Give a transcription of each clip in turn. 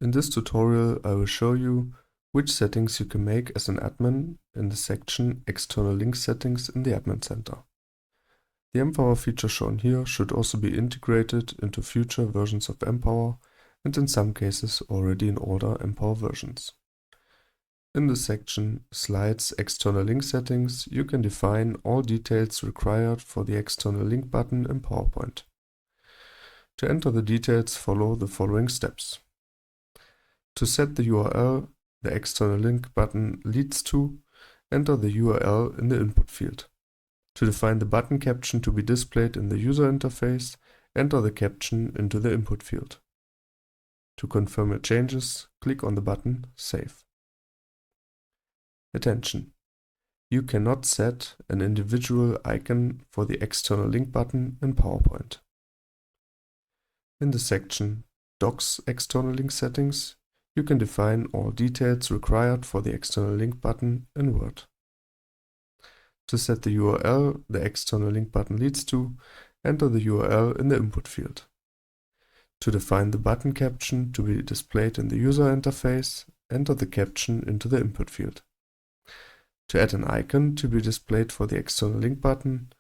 In this tutorial, I will show you which settings you can make as an admin in the section External Link Settings in the Admin Center. The Mpower feature shown here should also be integrated into future versions of Mpower and in some cases already in older Mpower versions. In the section Slides External Link Settings, you can define all details required for the external link button in PowerPoint. To enter the details, follow the following steps. To set the URL the external link button leads to, enter the URL in the input field. To define the button caption to be displayed in the user interface, enter the caption into the input field. To confirm your changes, click on the button Save. Attention! You cannot set an individual icon for the external link button in PowerPoint. In the section Docs External Link Settings, you can define all details required for the external link button in Word. To set the URL the external link button leads to, enter the URL in the input field. To define the button caption to be displayed in the user interface, enter the caption into the input field. To add an icon to be displayed for the external link button,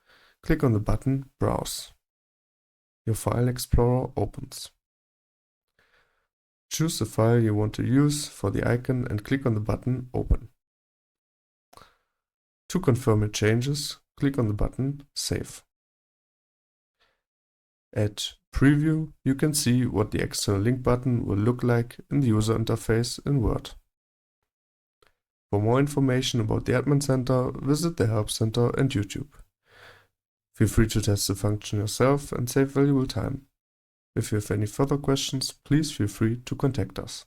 click on the button Browse. Your File Explorer opens. Choose the file you want to use for the icon and click on the button Open. To confirm your changes, click on the button Save. At Preview, you can see what the external link button will look like in the user interface in Word. For more information about the Admin Center, visit the Help Center and YouTube. Feel free to test the function yourself and save valuable time. If you have any further questions, please feel free to contact us.